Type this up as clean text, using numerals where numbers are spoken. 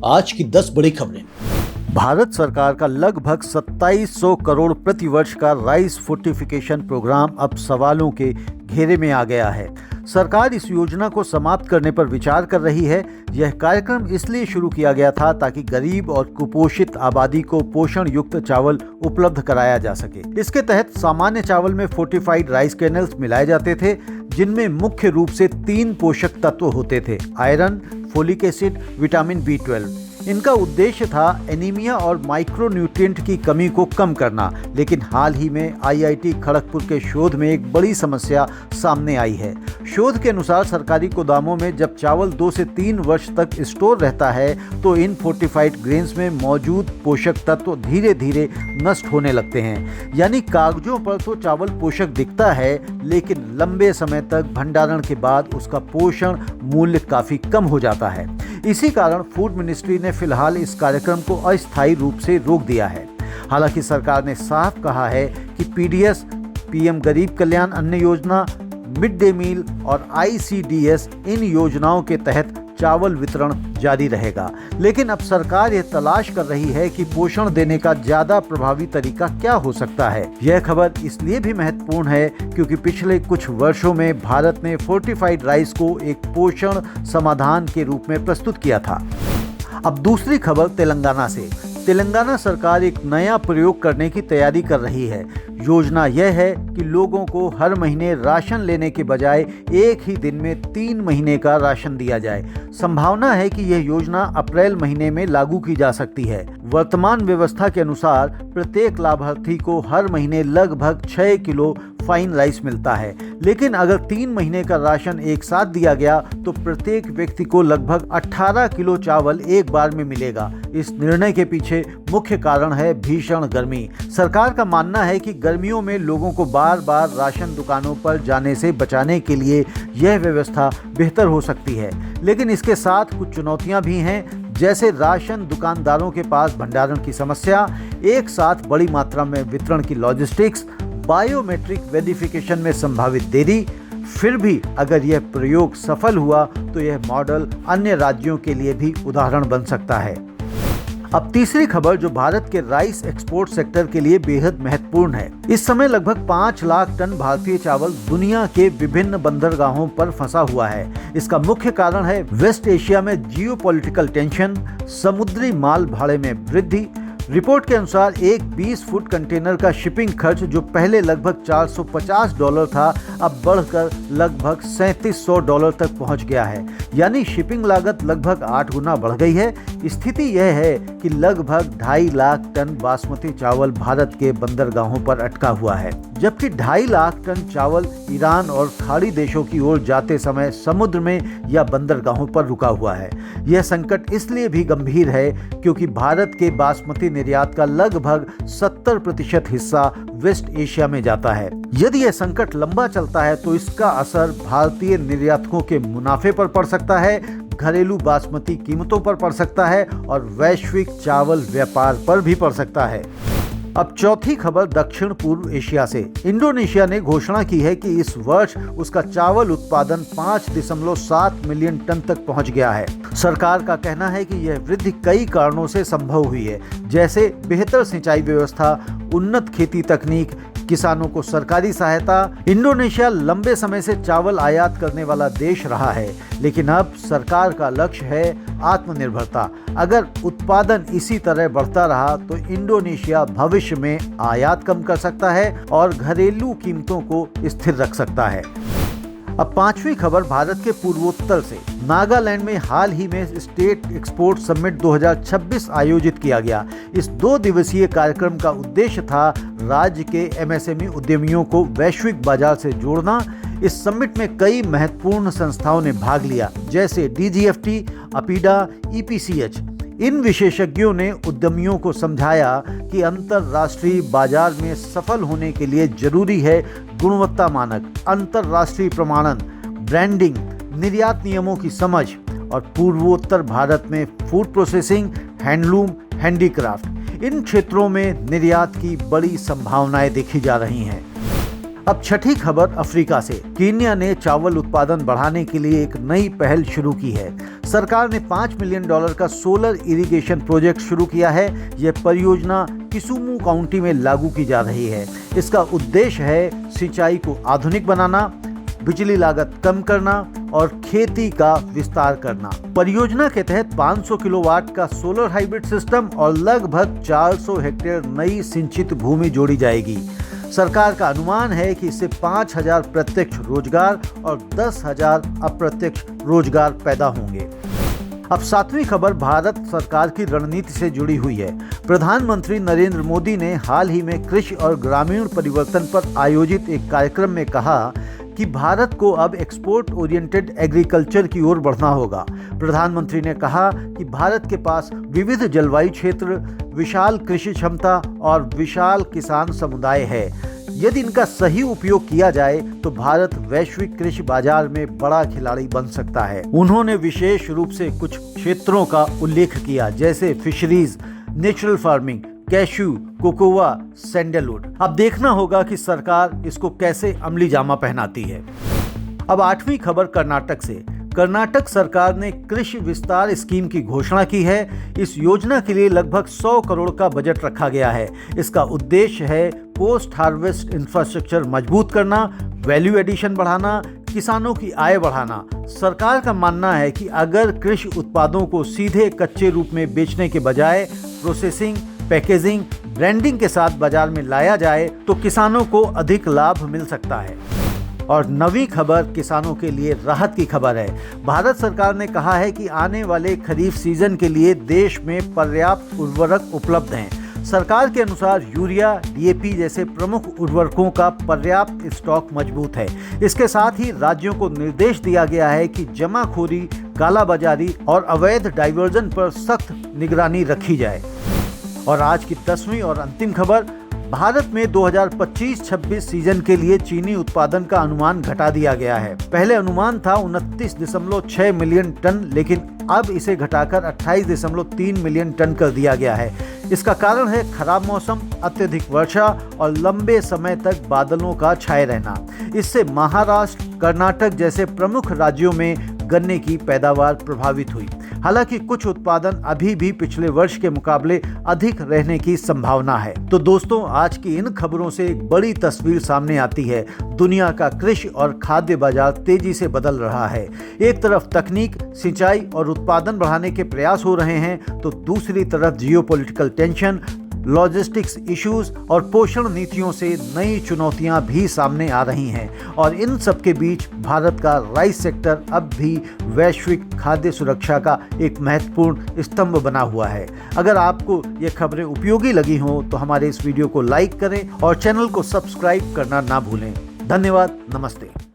आज की 10 बड़ी खबरें। भारत सरकार का लगभग 2700 करोड़ प्रतिवर्ष का राइस फोर्टिफिकेशन प्रोग्राम अब सवालों के घेरे में आ गया है। सरकार इस योजना को समाप्त करने पर विचार कर रही है। यह कार्यक्रम इसलिए शुरू किया गया था ताकि गरीब और कुपोषित आबादी को पोषण युक्त चावल उपलब्ध कराया जा सके। इसके तहत सामान्य चावल में फोर्टिफाइड राइस कर्नल्स मिलाए जाते थे, जिनमें मुख्य रूप से 3 पोषक तत्व होते थे: iron, folic acid, vitamin B12। इनका उद्देश्य था एनीमिया और माइक्रोन्यूट्रिएंट की कमी को कम करना। लेकिन हाल ही में IIT खड़गपुर के शोध में एक बड़ी समस्या सामने आई है। शोध के अनुसार सरकारी गोदामों में जब चावल 2 से 3 वर्ष तक स्टोर रहता है तो इन फोर्टिफाइड ग्रेन्स में मौजूद पोषक तत्व धीरे धीरे नष्ट होने लगते हैं। यानी कागजों पर तो चावल पोषक दिखता है, लेकिन लंबे समय तक भंडारण के बाद उसका पोषण मूल्य काफ़ी कम हो जाता है। इसी कारण फूड मिनिस्ट्री ने फिलहाल इस कार्यक्रम को अस्थायी रूप से रोक दिया है। हालांकि सरकार ने साफ कहा है कि PDS, PM गरीब कल्याण अन्न योजना, मिड डे मील और ICDS इन योजनाओं के तहत चावल वितरण जारी रहेगा। लेकिन अब सरकार यह तलाश कर रही है कि पोषण देने का ज्यादा प्रभावी तरीका क्या हो सकता है। यह खबर इसलिए भी महत्वपूर्ण है क्योंकि पिछले कुछ वर्षों में भारत ने फोर्टिफाइड राइस को एक पोषण समाधान के रूप में प्रस्तुत किया था। अब दूसरी खबर तेलंगाना से। तेलंगाना सरकार एक नया प्रयोग करने की तैयारी कर रही है। योजना यह है कि लोगों को हर महीने राशन लेने के बजाय एक ही दिन में 3 महीने का राशन दिया जाए। संभावना है कि यह योजना अप्रैल महीने में लागू की जा सकती है। वर्तमान व्यवस्था के अनुसार प्रत्येक लाभार्थी को हर महीने लगभग 6 किलो फाइन राइस मिलता है, लेकिन अगर 3 महीने का राशन एक साथ दिया गया तो प्रत्येक व्यक्ति को लगभग 18 किलो चावल एक बार में मिलेगा। इस निर्णय के पीछे मुख्य कारण है भीषण गर्मी। सरकार का मानना है कि गर्मियों में लोगों को बार बार राशन दुकानों पर जाने से बचाने के लिए यह व्यवस्था बेहतर हो सकती है। लेकिन इसके साथ कुछ चुनौतियां भी हैं, जैसे राशन दुकानदारों के पास भंडारण की समस्या, एक साथ बड़ी मात्रा में वितरण की लॉजिस्टिक्स, बायोमेट्रिक वेरिफिकेशन में संभावित देरी। फिर भी अगर यह प्रयोग सफल हुआ तो यह मॉडल अन्य राज्यों के लिए भी उदाहरण बन सकता है। अब तीसरी खबर जो भारत के राइस एक्सपोर्ट सेक्टर के लिए बेहद महत्वपूर्ण है। इस समय लगभग 5 लाख टन भारतीय चावल दुनिया के विभिन्न बंदरगाहों पर फंसा हुआ है। इसका मुख्य कारण है वेस्ट एशिया में जियोपॉलिटिकल टेंशन, समुद्री माल भाड़े में वृद्धि। रिपोर्ट के अनुसार एक 20 फुट कंटेनर का शिपिंग खर्च जो पहले लगभग $450 था, अब बढ़कर लगभग $3700 तक पहुंच गया है। यानी शिपिंग लागत लगभग 8 गुना बढ़ गई है। स्थिति यह है कि लगभग 2.5 लाख टन बासमती चावल भारत के बंदरगाहों पर अटका हुआ है, जबकि 2.5 लाख टन चावल ईरान और खाड़ी देशों की ओर जाते समय समुद्र में या बंदरगाहों पर रुका हुआ है। यह संकट इसलिए भी गंभीर है क्योंकि भारत के बासमती निर्यात का लगभग 70% हिस्सा वेस्ट एशिया में जाता है। यदि यह संकट लंबा चलता है तो इसका असर भारतीय निर्यातकों के मुनाफे पर पड़ सकता है, घरेलू बासमती कीमतों पर पड़ सकता है और वैश्विक चावल व्यापार पर भी पड़ सकता है। अब चौथी खबर दक्षिण पूर्व एशिया से। इंडोनेशिया ने घोषणा की है कि इस वर्ष उसका चावल उत्पादन 5.7 मिलियन टन तक पहुंच गया है। सरकार का कहना है कि यह वृद्धि कई कारणों से संभव हुई है, जैसे बेहतर सिंचाई व्यवस्था, उन्नत खेती तकनीक, किसानों को सरकारी सहायता। इंडोनेशिया लंबे समय से चावल आयात करने वाला देश रहा है, लेकिन अब सरकार का लक्ष्य है आत्मनिर्भरता। अगर उत्पादन इसी तरह बढ़ता रहा तो इंडोनेशिया भविष्य में आयात कम कर सकता है और घरेलू कीमतों को स्थिर रख सकता है। अब पांचवी खबर भारत के पूर्वोत्तर से। नागालैंड में हाल ही में स्टेट एक्सपोर्ट समिट 2026 आयोजित किया गया। इस 2 दिवसीय कार्यक्रम का उद्देश्य था राज्य के MSME उद्यमियों को वैश्विक बाजार से जोड़ना। इस समिट में कई महत्वपूर्ण संस्थाओं ने भाग लिया, जैसे DGFT, अपीडा, EPCH। इन विशेषज्ञों ने उद्यमियों को समझाया कि अंतर्राष्ट्रीय बाजार में सफल होने के लिए जरूरी है गुणवत्ता मानक, अंतर्राष्ट्रीय प्रमाणन, ब्रांडिंग, निर्यात नियमों की समझ और पूर्वोत्तर भारत में फूड प्रोसेसिंग, हैंडलूम, हैंडीक्राफ्ट इन क्षेत्रों में निर्यात की बड़ी संभावनाएं देखी जा रही हैं। अब छठी खबर अफ्रीका से। कीनिया ने चावल उत्पादन बढ़ाने के लिए एक नई पहल शुरू की है। सरकार ने $5 मिलियन का सोलर इरिगेशन प्रोजेक्ट शुरू किया है। यह परियोजना किसुमू काउंटी में लागू की जा रही है। इसका उद्देश्य है सिंचाई को आधुनिक बनाना, बिजली लागत कम करना और खेती का विस्तार करना। परियोजना के तहत 500 किलोवाट का सोलर हाइब्रिड सिस्टम और लगभग 400 हेक्टेयर नई सिंचित भूमि जोड़ी जाएगी। सरकार का अनुमान है कि इससे 5,000 प्रत्यक्ष रोजगार और 10,000 अप्रत्यक्ष रोजगार पैदा होंगे। अब 7वीं खबर भारत सरकार की रणनीति से जुड़ी हुई है। प्रधानमंत्री नरेंद्र मोदी ने हाल ही में कृषि और ग्रामीण परिवर्तन पर आयोजित एक कार्यक्रम में कहा कि भारत को अब एक्सपोर्ट ओरिएंटेड एग्रीकल्चर की ओर बढ़ना होगा। प्रधानमंत्री ने कहा कि भारत के पास विविध जलवायु क्षेत्र, विशाल कृषि क्षमता और विशाल किसान समुदाय है। यदि इनका सही उपयोग किया जाए तो भारत वैश्विक कृषि बाजार में बड़ा खिलाड़ी बन सकता है। उन्होंने विशेष रूप से कुछ क्षेत्रों का उल्लेख किया, जैसे fisheries, natural farming, cashew, cocoa, sandalwood. अब देखना होगा कि सरकार इसको कैसे अमली जामा पहनाती है। अब 8वीं खबर कर्नाटक से। कर्नाटक सरकार ने कृषि विस्तार स्कीम की घोषणा की है। इस योजना के लिए लगभग 100 करोड़ का बजट रखा गया है। इसका उद्देश्य है पोस्ट हार्वेस्ट इंफ्रास्ट्रक्चर मजबूत करना, वैल्यू एडिशन बढ़ाना, किसानों की आय बढ़ाना। सरकार का मानना है कि अगर कृषि उत्पादों को सीधे कच्चे रूप में बेचने के बजाय प्रोसेसिंग, पैकेजिंग, ब्रांडिंग के साथ बाजार में लाया जाए तो किसानों को अधिक लाभ मिल सकता है। और 9वीं खबर किसानों के लिए राहत की खबर है। भारत सरकार ने कहा है कि आने वाले खरीफ सीजन के लिए देश में पर्याप्त उर्वरक उपलब्ध हैं। सरकार के अनुसार यूरिया, डीएपी जैसे प्रमुख उर्वरकों का पर्याप्त स्टॉक मजबूत है। इसके साथ ही राज्यों को निर्देश दिया गया है कि जमाखोरी, कालाबाजारी और अवैध डाइवर्जन पर सख्त निगरानी रखी जाए। और आज की 10वीं और अंतिम खबर, भारत में 2025-26 सीजन के लिए चीनी उत्पादन का अनुमान घटा दिया गया है। पहले अनुमान था 29.6 मिलियन टन, लेकिन अब इसे घटाकर 28.3 मिलियन टन कर दिया गया है। इसका कारण है खराब मौसम, अत्यधिक वर्षा और लंबे समय तक बादलों का छाए रहना। इससे महाराष्ट्र, कर्नाटक जैसे प्रमुख राज्यों में गन्ने की पैदावार प्रभावित हुई। हालांकि कुछ उत्पादन अभी भी पिछले वर्ष के मुकाबले अधिक रहने की संभावना है। तो दोस्तों, आज की इन खबरों से एक बड़ी तस्वीर सामने आती है। दुनिया का कृषि और खाद्य बाजार तेजी से बदल रहा है। एक तरफ तकनीक, सिंचाई और उत्पादन बढ़ाने के प्रयास हो रहे हैं, तो दूसरी तरफ जियोपॉलिटिकल टेंशन, लॉजिस्टिक्स इश्यूज और पोषण नीतियों से नई चुनौतियां भी सामने आ रही हैं। और इन सब के बीच भारत का राइस सेक्टर अब भी वैश्विक खाद्य सुरक्षा का एक महत्वपूर्ण स्तंभ बना हुआ है। अगर आपको ये खबरें उपयोगी लगी हों तो हमारे इस वीडियो को लाइक करें और चैनल को सब्सक्राइब करना ना भूलें। धन्यवाद। नमस्ते।